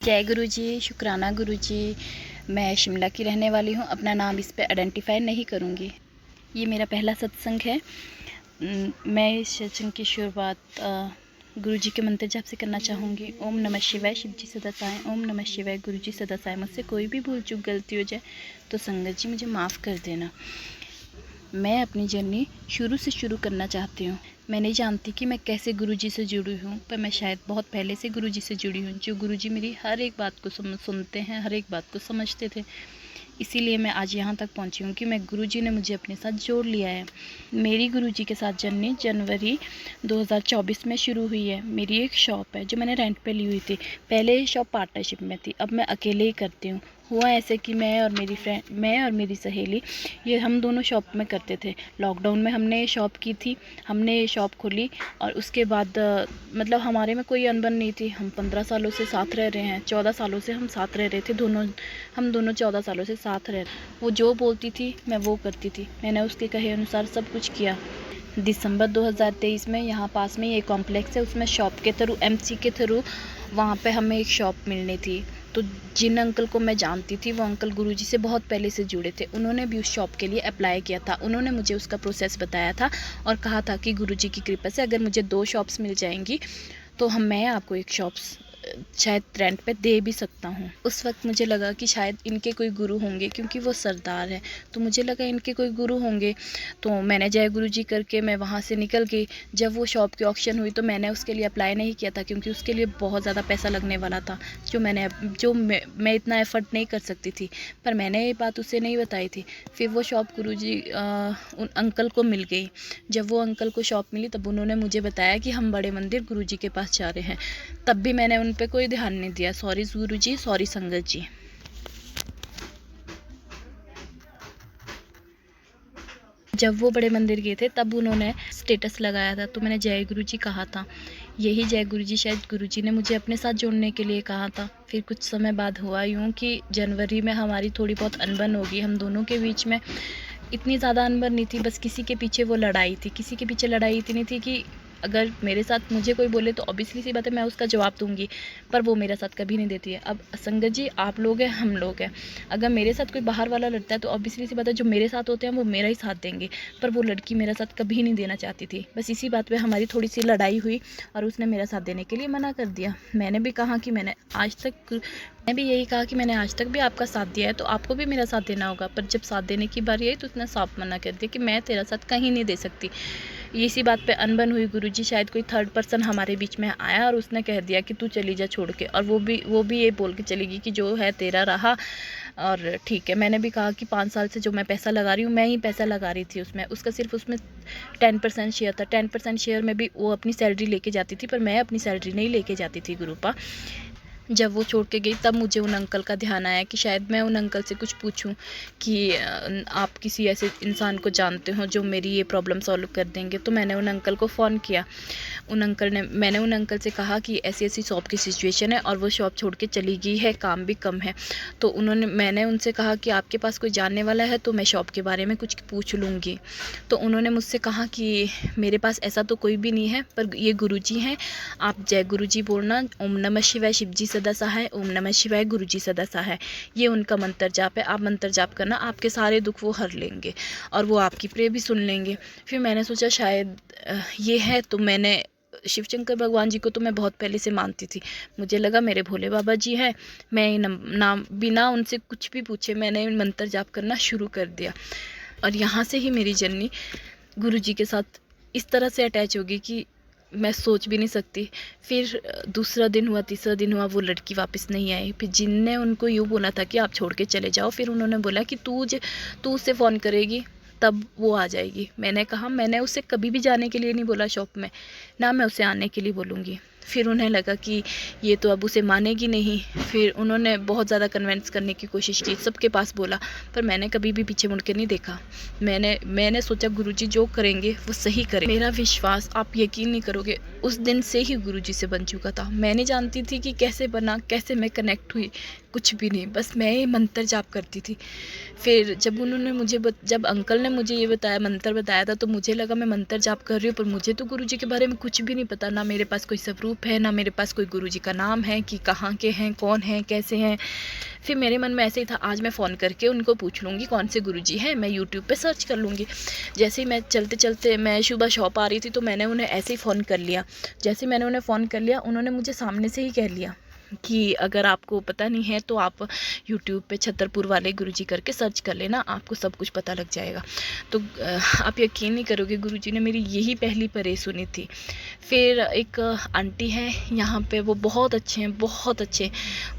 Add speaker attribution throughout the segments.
Speaker 1: जय गुरु जी, शुक्राना गुरु जी। मैं शिमला की रहने वाली हूँ। अपना नाम इस पे आइडेंटिफाई नहीं करूँगी। ये मेरा पहला सत्संग है। मैं इस सत्संग की शुरुआत गुरु जी के मंत्र जाप से करना चाहूँगी। ओम नमः शिवाय, शिव जी सदा साएं। ओम नमः शिवाय, गुरु जी सदा साएं। मुझसे कोई भी भूल चूक गलती हो जाए तो संगत जी मुझे माफ़ कर देना। मैं अपनी जर्नी शुरू से शुरू करना चाहती हूँ। मैं नहीं जानती कि मैं कैसे गुरुजी से जुड़ी हूँ, पर मैं शायद बहुत पहले से गुरुजी से जुड़ी हूँ। जो गुरुजी मेरी हर एक बात को सुनते हैं, हर एक बात को समझते थे। इसीलिए मैं आज यहाँ तक पहुँची हूँ कि मैं गुरुजी ने मुझे अपने साथ जोड़ लिया है। मेरी गुरुजी के साथ जर्नी जनवरी 2024 में शुरू हुई है। मेरी एक शॉप है जो मैंने रेंट पे ली हुई थी। पहले ये शॉप पार्टनरशिप में थी, अब मैं अकेले ही करती हूँ। हुआ ऐसे कि मैं और मेरी सहेली ये हम दोनों शॉप में करते थे। लॉकडाउन में हमने ये शॉप की थी, हमने ये शॉप खोली और उसके बाद मतलब हमारे में कोई अनबन नहीं थी। हम 15 सालों से साथ रह रहे हैं, 14 सालों से हम साथ रह रहे थे हम दोनों 14 सालों से साथ रह रहे। वो जो बोलती थी मैं वो करती थी। मैंने उसके कहे अनुसार सब कुछ किया। दिसंबर 2023 में यहाँ पास में ये कॉम्प्लेक्स है, उसमें शॉप के थ्रू एमसी के थ्रू वहाँ पे हमें एक शॉप मिलनी थी। तो जिन अंकल को मैं जानती थी वो अंकल गुरुजी से बहुत पहले से जुड़े थे। उन्होंने भी उस शॉप के लिए अप्लाई किया था। उन्होंने मुझे उसका प्रोसेस बताया था और कहा था कि गुरुजी की कृपा से अगर मुझे 2 शॉप्स मिल जाएंगी तो मैं आपको एक शॉप्स शायद रेंट पे दे भी सकता हूँ। उस वक्त मुझे लगा कि शायद इनके कोई गुरु होंगे, क्योंकि वो सरदार है। तो मुझे लगा इनके कोई गुरु होंगे। तो मैंने जय गुरु जी करके मैं वहाँ से निकल गई। जब वो शॉप की ऑक्शन हुई तो मैंने उसके लिए अप्लाई नहीं किया था, क्योंकि उसके लिए बहुत ज़्यादा पैसा लगने वाला था, जो मैं इतना एफर्ट नहीं कर सकती थी। पर मैंने ये बात उसे नहीं बताई थी। फिर वो शॉप गुरुजी उन अंकल को मिल गई। जब वो अंकल को शॉप मिली तब उन्होंने मुझे बताया कि हम बड़े मंदिर गुरुजी के पास जा रहे हैं। तब भी मैंने उन पे कोई ध्यान नहीं दिया। सॉरी गुरुजी, सॉरी संगत जी। जब वो बड़े मंदिर गए थे तब उन्होंने स्टेटस लगाया था, तो मैंने जय गुरु जी कहा था। यही जय गुरु जी शायद गुरु जी ने मुझे अपने साथ जोड़ने के लिए कहा था। फिर कुछ समय बाद हुआ यूँ कि जनवरी में हमारी थोड़ी बहुत अनबन होगी हम दोनों के बीच में। इतनी ज़्यादा अनबन नहीं थी, बस किसी के पीछे वो लड़ाई थी। किसी के पीछे लड़ाई इतनी थी कि अगर मेरे साथ मुझे कोई बोले तो ऑब्वियसली सी बात है मैं उसका जवाब दूंगी, पर वो मेरे साथ कभी नहीं देती है। अब संगत जी, आप लोग हैं, हम लोग हैं। अगर मेरे साथ कोई बाहर वाला लड़ता है तो ऑब्वियसली सी बात है जो मेरे साथ होते हैं वो मेरा ही साथ देंगे, पर वो लड़की मेरा साथ कभी नहीं देना चाहती थी। बस इसी बात पे हमारी थोड़ी सी लड़ाई हुई और उसने मेरा साथ देने के लिए मना कर दिया। मैंने भी कहा कि मैंने यही कहा कि मैंने आज तक भी आपका साथ दिया है तो आपको भी मेरा साथ देना होगा। पर जब साथ देने की बारी आई तो उसने साफ मना कर दिया कि मैं तेरा साथ कहीं नहीं दे सकती। इसी बात पे अनबन हुई। गुरुजी शायद कोई थर्ड पर्सन हमारे बीच में आया और उसने कह दिया कि तू चली जा छोड़ के, और वो भी ये बोल के चली गई कि जो है तेरा रहा। और ठीक है, मैंने भी कहा कि 5 साल से जो मैं पैसा लगा रही हूँ मैं ही पैसा लगा रही थी उसमें। उसका सिर्फ उसमें 10% शेयर था। 10% शेयर में भी वो अपनी सैलरी लेके जाती थी, पर मैं अपनी सैलरी नहीं लेके जाती थी गुरुपा। जब वो छोड़ के गई तब मुझे उन अंकल का ध्यान आया कि शायद मैं उन अंकल से कुछ पूछूं कि आप किसी ऐसे इंसान को जानते हो जो मेरी ये प्रॉब्लम सॉल्व कर देंगे। तो मैंने उन अंकल को फ़ोन किया। मैंने उन अंकल से कहा कि ऐसी ऐसी शॉप की सिचुएशन है और वो शॉप छोड़ के चली गई है, काम भी कम है। तो मैंने उनसे कहा कि आपके पास कोई जानने वाला है तो मैं शॉप के बारे में कुछ पूछ लूँगी। तो उन्होंने मुझसे कहा कि मेरे पास ऐसा तो कोई भी नहीं है, पर ये गुरुजी हैं, आप जय गुरुजी बोलना। ओम नमः शिवाय, शिव जी सदा सहाय। ओम नमः शिवाय, गुरुजी सदा सहाय। ये उनका मंत्र जाप है। आप मंत्र जाप करना, आपके सारे दुख वो हर लेंगे और वो आपकी प्रे भी सुन लेंगे। फिर मैंने सोचा शायद ये है, तो मैंने शिव शंकर भगवान जी को तो मैं बहुत पहले से मानती थी। मुझे लगा मेरे भोले बाबा जी हैं, मैं नाम बिना उनसे कुछ भी पूछे मैंने मंत्र जाप करना शुरू कर दिया। और यहाँ से ही मेरी जर्नी गुरु जी के साथ इस तरह से अटैच होगी कि मैं सोच भी नहीं सकती। फिर दूसरा दिन हुआ, तीसरा दिन हुआ, वो लड़की वापस नहीं आई। फिर जिनने उनको यूँ बोला था कि आप छोड़ के चले जाओ, फिर उन्होंने बोला कि तू उससे फ़ोन करेगी तब वो आ जाएगी। मैंने कहा मैंने उसे कभी भी जाने के लिए नहीं बोला शॉप में, ना मैं उसे आने के लिए बोलूँगी। फिर उन्हें लगा कि ये तो अब उसे मानेगी नहीं। फिर उन्होंने बहुत ज़्यादा कन्विंस करने की कोशिश की, सबके पास बोला, पर मैंने कभी भी पीछे मुड़ के नहीं देखा। मैंने सोचा गुरुजी जो करेंगे वो सही करें। मेरा विश्वास आप यकीन नहीं करोगे उस दिन से ही गुरुजी से बन चुका था। मैं नहीं जानती थी कि कैसे बना, कैसे मैं कनेक्ट हुई, कुछ भी नहीं, बस मैं ये मंत्र जाप करती थी। फिर जब अंकल ने मुझे ये मंत्र बताया था तो मुझे लगा मैं मंत्र जाप कर रही हूँ, पर मुझे तो गुरुजी के बारे में कुछ भी नहीं पता। ना मेरे पास कोई स्वरूप ग्रुप है, ना मेरे पास कोई गुरुजी का नाम है कि कहाँ के हैं, कौन हैं, कैसे हैं। फिर मेरे मन में ऐसे ही था, आज मैं फ़ोन करके उनको पूछ लूँगी कौन से गुरुजी हैं, मैं यूट्यूब पे सर्च कर लूँगी। जैसे ही मैं चलते चलते मैं सुबह शॉप आ रही थी तो मैंने उन्हें ऐसे ही फ़ोन कर लिया। जैसे ही मैंने उन्हें फ़ोन कर लिया, उन्होंने मुझे सामने से ही कह लिया कि अगर आपको पता नहीं है तो आप यूट्यूब पे छतरपुर वाले गुरुजी करके सर्च कर लेना, आपको सब कुछ पता लग जाएगा। तो आप यकीन नहीं करोगे, गुरुजी ने मेरी यही पहली परे सुनी थी। फिर एक आंटी हैं यहाँ पे, वो बहुत अच्छे हैं, बहुत अच्छे।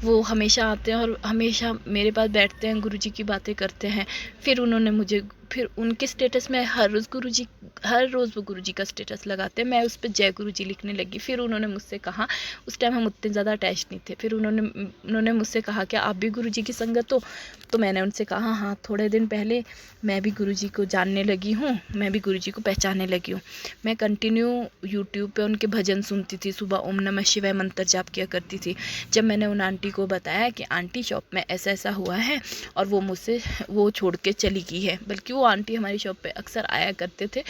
Speaker 1: वो हमेशा आते हैं और हमेशा मेरे पास बैठते हैं, गुरुजी की बातें करते हैं। फिर उन्होंने मुझे, फिर उनके स्टेटस में हर रोज़ वो गुरुजी का स्टेटस लगाते हैं, मैं उस पर जय गुरुजी लिखने लगी। फिर उन्होंने मुझसे कहा, उस टाइम हम उतने ज़्यादा अटैच नहीं थे, फिर उन्होंने मुझसे कहा कि आप भी गुरुजी की संगत हो। तो मैंने उनसे कहा हाँ, थोड़े दिन पहले मैं भी गुरुजी को जानने लगी हूँ, मैं भी गुरुजी को पहचानने लगी हूँ। मैं कंटिन्यू यूट्यूब पे उनके भजन सुनती थी, सुबह ओम नमः शिवाय मंत्र जाप किया करती थी। जब मैंने उन आंटी को बताया कि आंटी शॉप में ऐसा ऐसा हुआ है और वो छोड़ के चली गई है, बल्कि वो आंटी हमारी शॉप पे अक्सर आया करते थे,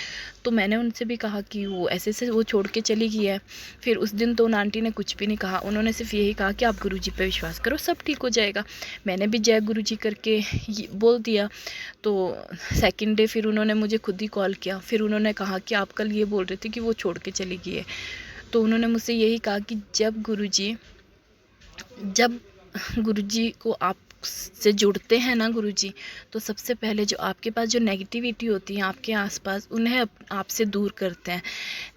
Speaker 1: तो मैंने उनसे भी कहा कि वो ऐसे वो छोड़ के चली गई है। फिर उस दिन तो उन आंटी ने कुछ भी नहीं कहा, उन्होंने सिर्फ यही कहा कि आप गुरुजी पे विश्वास करो, सब ठीक हो जाएगा। मैंने भी जय गुरुजी करके बोल दिया। तो सेकंड डे फिर उन्होंने मुझे खुद ही कॉल किया। फिर उन्होंने कहा कि आप कल ये बोल रहे थे कि वो छोड़ के चली गई है। तो उन्होंने मुझसे यही कहा कि जब गुरुजी को आप से जुड़ते हैं ना गुरुजी, तो सबसे पहले जो आपके पास जो नेगेटिविटी होती है आपके आसपास, उन्हें आपसे दूर करते हैं।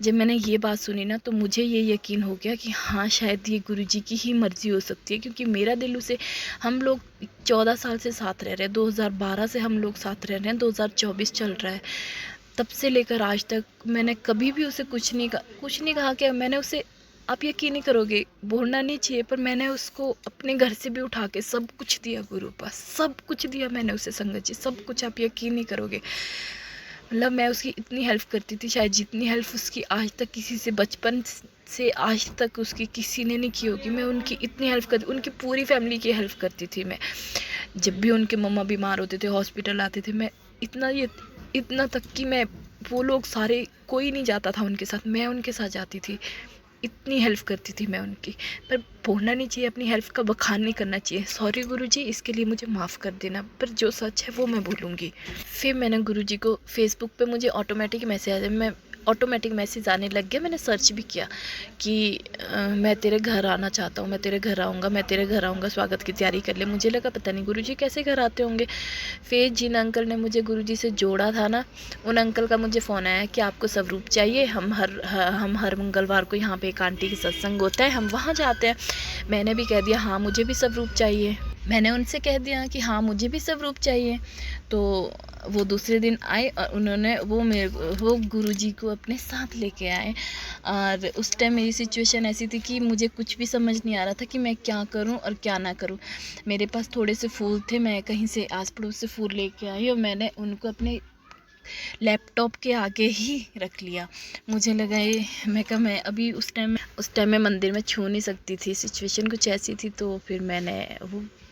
Speaker 1: जब मैंने ये बात सुनी ना, तो मुझे ये यकीन हो गया कि हाँ, शायद ये गुरुजी की ही मर्ज़ी हो सकती है, क्योंकि मेरा दिल उसे, हम लोग 14 साल से साथ रह रहे हैं, 2012 से हम लोग साथ रह रहे हैं, 2024 चल रहा है। तब से लेकर आज तक मैंने कभी भी उसे कुछ नहीं कहा कि मैंने उसे, आप यकीन नहीं करोगे, बोलना नहीं चाहिए, पर मैंने उसको अपने घर से भी उठा के सब कुछ दिया गुरु पास, सब कुछ दिया मैंने उसे संगत जी, सब कुछ। आप यकीन नहीं करोगे, मतलब मैं उसकी इतनी हेल्प करती थी, शायद जितनी हेल्प उसकी आज तक किसी से, बचपन से आज तक उसकी किसी ने नहीं की होगी। मैं उनकी इतनी हेल्प करती, उनकी पूरी फैमिली की हेल्प करती थी मैं। जब भी उनके मम्मा बीमार होते थे, हॉस्पिटल आते थे, मैं इतना तक कि मैं, वो लोग सारे, कोई नहीं जाता था उनके साथ, मैं उनके साथ जाती थी। इतनी हेल्प करती थी मैं उनकी। पर बोलना नहीं चाहिए, अपनी हेल्प का बखान नहीं करना चाहिए। सॉरी गुरुजी, इसके लिए मुझे माफ़ कर देना, पर जो सच है वो मैं बोलूँगी। फिर मैंने गुरुजी को फेसबुक पे, मुझे ऑटोमेटिक मैसेज आने लग गया। मैंने सर्च भी किया कि मैं तेरे घर आना चाहता हूँ, मैं तेरे घर आऊँगा, स्वागत की तैयारी कर ले। मुझे लगा पता नहीं गुरुजी कैसे घर आते होंगे। फिर जिन अंकल ने मुझे गुरुजी से जोड़ा था ना, उन अंकल का मुझे फ़ोन आया कि आपको स्वरूप चाहिए, हम हर मंगलवार को यहाँ पे एक आंटी की सत्संग होता है, हम वहाँ जाते हैं। मैंने भी कह दिया हाँ, मुझे भी स्वरूप चाहिए। मैंने उनसे कह दिया कि हाँ, मुझे भी स्वरूप चाहिए। तो वो दूसरे दिन आए और उन्होंने वो गुरुजी को अपने साथ लेके आए। और उस टाइम मेरी सिचुएशन ऐसी थी कि मुझे कुछ भी समझ नहीं आ रहा था कि मैं क्या करूं और क्या ना करूं। मेरे पास थोड़े से फूल थे, मैं कहीं से आस पड़ोस से फूल लेके आई और मैंने उनको अपने लैपटॉप के आगे ही रख लिया। मुझे लगा ये, मैं कहा मैं अभी उस टाइम में मंदिर में छू नहीं सकती थी, सिचुएशन कुछ ऐसी थी। तो फिर मैंने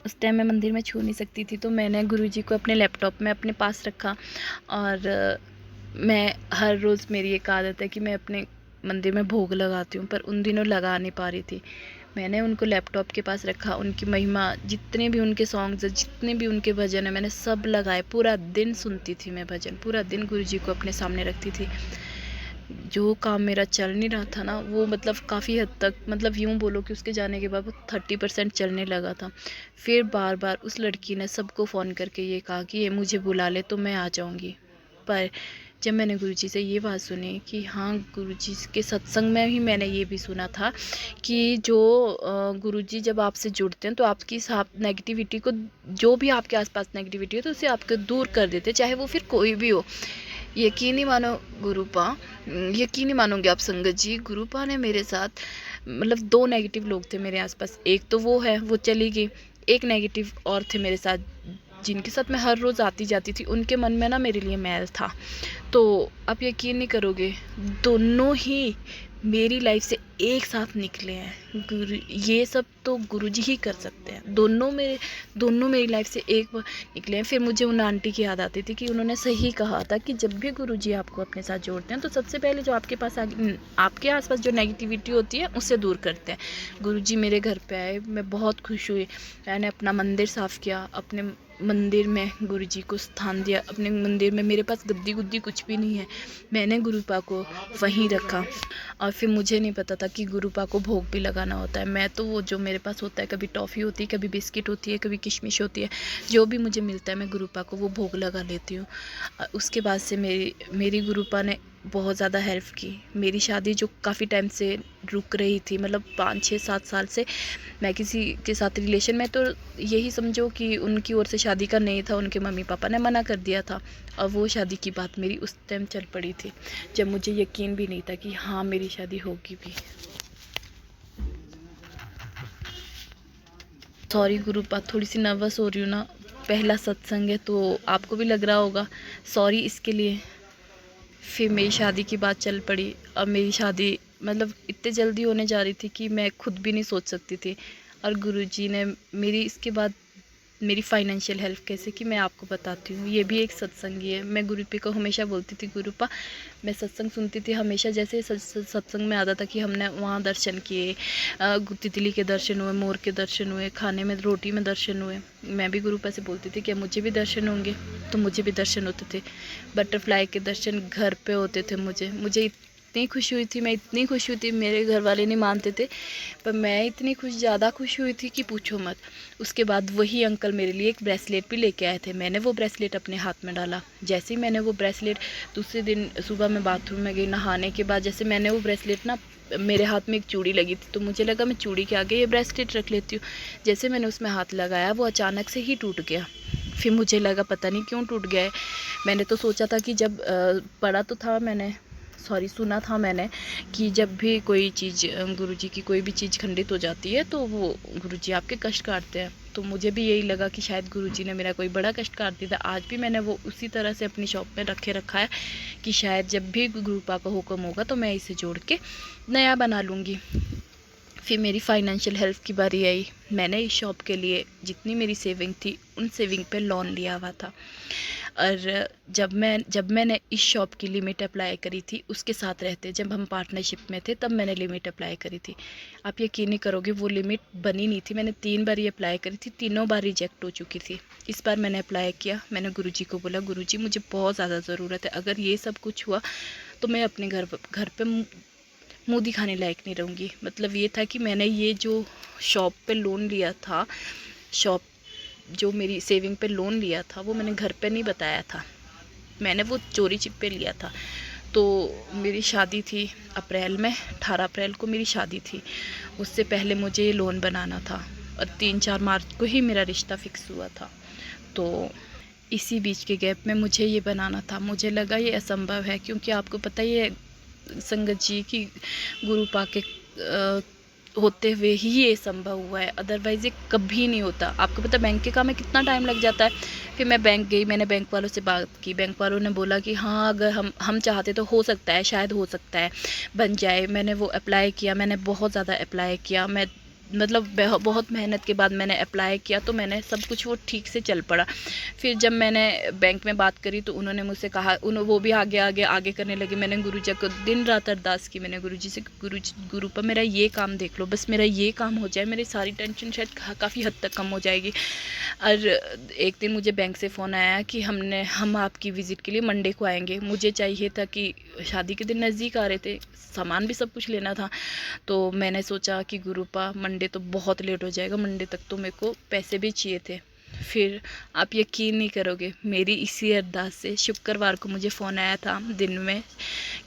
Speaker 1: उस टाइम में मंदिर में छू नहीं सकती थी, तो मैंने गुरुजी को अपने लैपटॉप में अपने पास रखा। और मैं हर रोज़, मेरी एक आदत है कि मैं अपने मंदिर में भोग लगाती हूँ, पर उन दिनों लगा नहीं पा रही थी। मैंने उनको लैपटॉप के पास रखा, उनकी महिमा, जितने भी उनके सॉन्ग्स, जितने भी उनके भजन है, मैंने सब लगाए। पूरा दिन सुनती थी मैं भजन, पूरा दिन गुरुजी को अपने सामने रखती थी। जो काम मेरा चल नहीं रहा था ना, वो मतलब काफ़ी हद तक, मतलब यूँ बोलो कि उसके जाने के बाद वो 30% चलने लगा था। फिर बार बार उस लड़की ने सबको फ़ोन करके ये कहा कि ये मुझे बुला ले तो मैं आ जाऊँगी। पर जब मैंने गुरुजी से ये बात सुनी कि हाँ, गुरुजी के सत्संग में ही मैंने ये भी सुना था कि जो गुरुजी जब आपसे जुड़ते हैं तो आपकी नेगेटिविटी को, जो भी आपके आसपास नेगेटिविटी है तो उसे आपको दूर कर देते, चाहे वो फिर कोई भी हो। यकीन ही मानोगे आप संगत जी, गुरुपा ने मेरे साथ, मतलब 2 नेगेटिव लोग थे मेरे आसपास। एक तो वो है, वो चली गई। एक नेगेटिव और थे मेरे साथ, जिनके साथ मैं हर रोज़ आती जाती थी। उनके मन में ना मेरे लिए मैल था। तो आप यकीन नहीं करोगे, दोनों ही मेरी लाइफ से एक साथ निकले हैं। ये सब तो गुरुजी ही कर सकते हैं। दोनों मेरी लाइफ से एक बार निकले हैं। फिर मुझे उन आंटी की याद आती थी कि उन्होंने सही कहा था कि जब भी गुरुजी आपको अपने साथ जोड़ते हैं तो सबसे पहले जो आपके आसपास जो नेगेटिविटी होती है उससे दूर करते हैं। गुरुजी मेरे घर पे आए, मैं बहुत खुश हुई। मैंने अपना मंदिर साफ़ किया, अपने मंदिर में गुरुजी को स्थान दिया। अपने मंदिर में मेरे पास गद्दी गुद्दी कुछ भी नहीं है, मैंने गुरुपा को वहीं रखा। और फिर मुझे नहीं पता था कि गुरुपा को भोग भी लगाना होता है। मैं तो वो जो मेरे पास होता है, कभी टॉफ़ी होती है, कभी बिस्किट होती है, कभी किशमिश होती है, जो भी मुझे मिलता है मैं गुरुपा को वो भोग लगा लेती हूँ। उसके बाद से मेरी गुरुपा ने बहुत ज़्यादा हेल्प की। मेरी शादी जो काफ़ी टाइम से रुक रही थी, मतलब 5, 6, 7 साल से मैं किसी के साथ रिलेशन में, तो यही समझो कि उनकी ओर से शादी का नहीं था, उनके मम्मी पापा ने मना कर दिया था। और वो शादी की बात मेरी उस टाइम चल पड़ी थी जब मुझे यकीन भी नहीं था कि हाँ मेरी शादी होगी भी। सॉरी गुरुपा, थोड़ी सी नर्वस हो रही हूँ ना, पहला सत्संग है तो आपको भी लग रहा होगा, सॉरी इसके लिए। फिर मेरी शादी की बात चल पड़ी। अब मेरी शादी मतलब इतने जल्दी होने जा रही थी कि मैं खुद भी नहीं सोच सकती थी। और गुरुजी ने मेरी इसके बाद मेरी फाइनेंशियल हेल्प कैसे की मैं आपको बताती हूँ। ये भी एक सत्संग ही है। मैं गुरुपी को हमेशा बोलती थी, गुरुपा मैं सत्संग सुनती थी हमेशा, जैसे सत्संग में आता था कि हमने वहाँ दर्शन किए, तितली के दर्शन हुए, मोर के दर्शन हुए, खाने में रोटी में दर्शन हुए। मैं भी गुरुपा से बोलती थी कि मुझे भी दर्शन होंगे, तो मुझे भी दर्शन होते थे। बटरफ्लाई के दर्शन घर पे होते थे। मुझे इतनी खुशी हुई थी, मैं इतनी खुश हुई थी, मेरे घर वाले नहीं मानते थे पर मैं इतनी ज़्यादा खुश हुई थी कि पूछो मत। उसके बाद वही अंकल मेरे लिए एक ब्रेसलेट भी लेके आए थे। मैंने वो ब्रेसलेट अपने हाथ में डाला। जैसे ही मैंने वो ब्रेसलेट, दूसरे दिन सुबह मैं बाथरूम में गई नहाने के बाद, जैसे मैंने वो ब्रेसलेट ना, मेरे हाथ में एक चूड़ी लगी थी तो मुझे लगा मैं चूड़ी के आगे ये ब्रेसलेट रख लेती हूँ। जैसे मैंने उसमें हाथ लगाया वो अचानक से ही टूट गया। फिर मुझे लगा पता नहीं क्यों टूट गया है। मैंने तो सोचा था कि जब पढ़ा तो था मैंने, सुना था मैंने कि जब भी कोई चीज़ गुरुजी की कोई भी चीज़ खंडित हो जाती है तो वो गुरुजी आपके कष्ट काटते हैं। तो मुझे भी यही लगा कि शायद गुरुजी ने मेरा कोई बड़ा कष्ट काट दिया था। आज भी मैंने वो उसी तरह से अपनी शॉप में रखा है कि शायद जब भी गुरुपा का हुक्म होगा तो मैं इसे जोड़ के नया बना लूँगी। फिर मेरी फाइनेंशियल हेल्प की बारी आई। मैंने इस शॉप के लिए जितनी मेरी सेविंग थी उन सेविंग पे लोन लिया हुआ था। और जब मैंने इस शॉप की लिमिट अप्लाई करी थी, उसके साथ रहते जब हम पार्टनरशिप में थे तब मैंने लिमिट अप्लाई करी थी। आप यकीन नहीं करोगे वो लिमिट बनी नहीं थी। मैंने 3 बार ही अप्लाई करी थी, तीनों बार रिजेक्ट हो चुकी थी। इस बार मैंने अप्लाई किया। मैंने गुरुजी को बोला, गुरुजी मुझे बहुत ज़्यादा ज़रूरत है, अगर ये सब कुछ हुआ तो मैं अपने घर पे मुँह दिखाने लायक नहीं रहूँगी। मतलब ये था कि मैंने ये जो शॉप पे लोन लिया था, जो मेरी सेविंग पे लोन लिया था वो मैंने घर पे नहीं बताया था, मैंने वो चोरी छिपे लिया था। तो मेरी शादी थी अप्रैल में, 18 अप्रैल को मेरी शादी थी। उससे पहले मुझे ये लोन बनाना था और 3-4 मार्च को ही मेरा रिश्ता फिक्स हुआ था। तो इसी बीच के गैप में मुझे ये बनाना था। मुझे लगा ये असंभव है, क्योंकि आपको पता ही है संगत जी की गुरुपा के होते हुए ही ये संभव हुआ है, अदरवाइज़ ये कभी नहीं होता। आपको पता बैंक के काम में कितना टाइम लग जाता है। फिर मैं बैंक गई, मैंने बैंक वालों से बात की। बैंक वालों ने बोला कि हाँ अगर हम चाहते तो हो सकता है, शायद हो सकता है बन जाए। मैंने वो अप्लाई किया, मैंने बहुत ज़्यादा अप्लाई किया। मैं मतलब बहुत मेहनत के बाद मैंने अप्लाई किया तो मैंने सब कुछ वो ठीक से चल पड़ा। फिर जब मैंने बैंक में बात करी तो उन्होंने मुझसे कहा, वो भी आगे करने लगे। मैंने गुरुजी को दिन रात अरदास की। मैंने गुरुजी से, गुरुपा मेरा ये काम देख लो, बस मेरा ये काम हो जाए, मेरी सारी टेंशन शायद काफ़ी हद तक कम हो जाएगी। और एक दिन मुझे बैंक से फ़ोन आया कि हम आपकी विज़िट के लिए मंडे को आएंगे। मुझे चाहिए था कि शादी के दिन नज़दीक आ रहे थे, सामान भी सब कुछ लेना था। तो मैंने सोचा कि गुरुपा मंडे तो बहुत लेट हो जाएगा, मंडे तक तो मेरे को पैसे भी चाहिए थे। फिर आप यकीन नहीं करोगे, मेरी इसी अरदास से शुक्रवार को मुझे फ़ोन आया था दिन में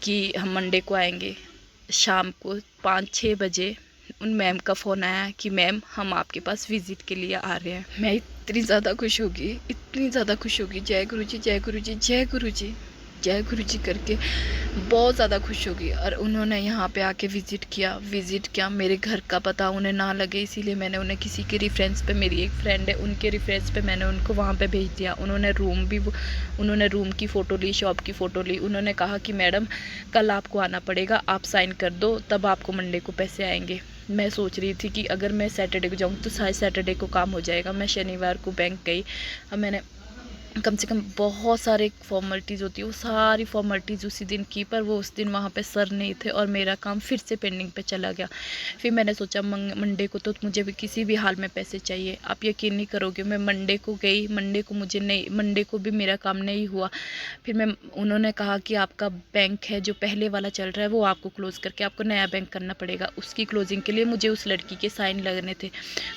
Speaker 1: कि हम मंडे को आएंगे। शाम को 5-6 बजे उन मैम का फ़ोन आया कि मैम हम आपके पास विज़िट के लिए आ रहे हैं। मैं इतनी ज़्यादा खुश होगी, इतनी ज़्यादा खुश होगी, जय गुरुजी जय गुरुजी जय गुरुजी जय गुरुजी करके बहुत ज़्यादा खुश होगी। और उन्होंने यहाँ पे आके विज़िट किया। मेरे घर का पता उन्हें ना लगे, इसीलिए मैंने उन्हें किसी के रेफरेंस पे, मेरी एक फ्रेंड है उनके रेफरेंस पे मैंने उनको वहाँ पे भेज दिया। उन्होंने रूम की फ़ोटो ली, शॉप की फ़ोटो ली। उन्होंने कहा कि मैडम कल आपको आना पड़ेगा, आप साइन कर दो तब आपको मंडे को पैसे आएंगे। मैं सोच रही थी कि अगर मैं सैटरडे को जाऊँ तो शायद सैटरडे को काम हो जाएगा। मैं शनिवार को बैंक गई। अब मैंने कम से कम बहुत सारे फॉर्मेलिटीज़ होती है, वो सारी फॉर्मेलिटीज़ उसी दिन की, पर वो उस दिन वहाँ पे सर नहीं थे और मेरा काम फिर से पेंडिंग पे चला गया। फिर मैंने सोचा मंडे को तो मुझे भी किसी भी हाल में पैसे चाहिए। आप यकीन नहीं करोगे, मैं मंडे को गई, मंडे को भी मेरा काम नहीं हुआ। फिर उन्होंने कहा कि आपका बैंक है जो पहले वाला चल रहा है वो आपको क्लोज़ करके आपको नया बैंक करना पड़ेगा। उसकी क्लोजिंग के लिए मुझे उस लड़की के साइन लगने थे।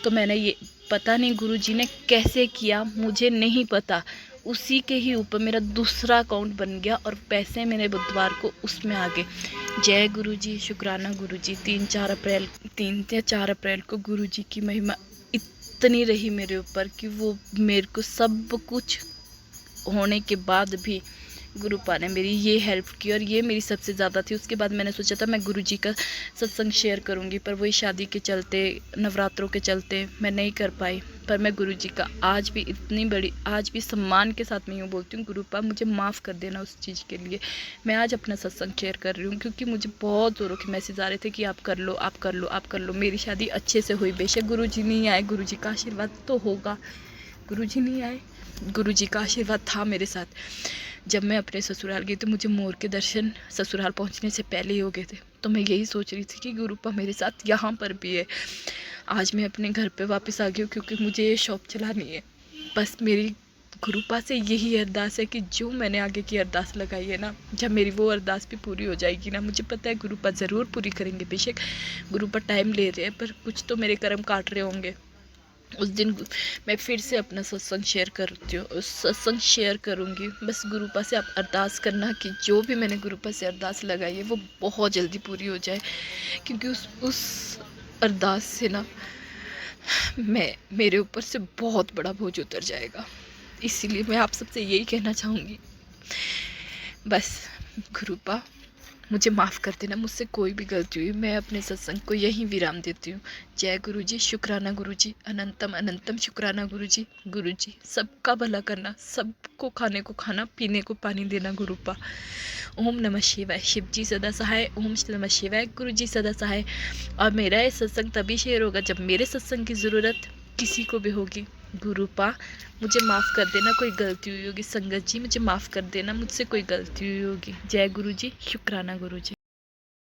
Speaker 1: तो मैंने ये पता नहीं गुरुजी ने कैसे किया, मुझे नहीं पता, उसी के ही ऊपर मेरा दूसरा अकाउंट बन गया और पैसे मेरे बुधवार को उसमें आ गए। जय गुरुजी, शुक्राना गुरुजी। 3 या 4 अप्रैल को गुरुजी की महिमा इतनी रही मेरे ऊपर कि वो मेरे को सब कुछ होने के बाद भी गुरुपा ने मेरी ये हेल्प की और ये मेरी सबसे ज़्यादा थी। उसके बाद मैंने सोचा था मैं गुरुजी का सत्संग शेयर करूँगी, पर वही शादी के चलते, नवरात्रों के चलते मैं नहीं कर पाई। पर मैं गुरुजी का आज भी सम्मान के साथ मैं यूँ बोलती हूँ, गुरुपा मुझे माफ़ कर देना उस चीज़ के लिए। मैं आज अपना सत्संग शेयर कर रही हूँ क्योंकि मुझे बहुत ज़ोरों के मैसेज आ रहे थे कि आप कर लो, आप कर लो, आप कर लो। मेरी शादी अच्छे से हुई, बेशक गुरुजी नहीं आए, गुरुजी का आशीर्वाद तो होगा। गुरुजी नहीं आए, गुरुजी का आशीर्वाद था मेरे साथ। जब मैं अपने ससुराल गई तो मुझे मोर के दर्शन ससुराल पहुंचने से पहले ही हो गए थे। तो मैं यही सोच रही थी कि गुरुपा मेरे साथ यहाँ पर भी है। आज मैं अपने घर पे वापस आ गई हूँ क्योंकि मुझे ये शॉप चलानी है। बस मेरी गुरुपा से यही अरदास है कि जो मैंने आगे की अरदास लगाई है ना, जब मेरी वो अरदास भी पूरी हो जाएगी ना, मुझे पता है गुरुपा ज़रूर पूरी करेंगे। बेशक गुरुपा टाइम ले रहे हैं, पर कुछ तो मेरे कर्म काट रहे होंगे। उस दिन मैं फिर से अपना सत्संग शेयर करूँगी। बस गुरुपा से आप अरदास करना कि जो भी मैंने गुरुपा से अरदास लगाई है वो बहुत जल्दी पूरी हो जाए, क्योंकि उस अरदास से ना मेरे ऊपर से बहुत बड़ा बोझ उतर जाएगा। इसीलिए मैं आप सबसे यही कहना चाहूँगी, बस गुरुपा मुझे माफ़ कर देना, मुझसे कोई भी गलती हुई। मैं अपने सत्संग को यहीं विराम देती हूँ। जय गुरुजी, शुक्राना गुरुजी, अनंतम अनंतम शुक्राना गुरुजी। गुरुजी सबका भला करना, सबको खाने को खाना, पीने को पानी देना गुरुपा। ओम नमः शिवाय। शिव जी सदा सहाय। ओम नमः शिवाय। गुरुजी सदा सहाय। और मेरा ये सत्संग तभी शेयर होगा जब मेरे सत्संग की ज़रूरत किसी को भी होगी। गुरुपा मुझे माफ़ कर देना, कोई गलती हुई होगी। संगत जी मुझे माफ़ कर देना, मुझसे कोई गलती हुई होगी। जय गुरुजी, शुक्राना गुरुजी।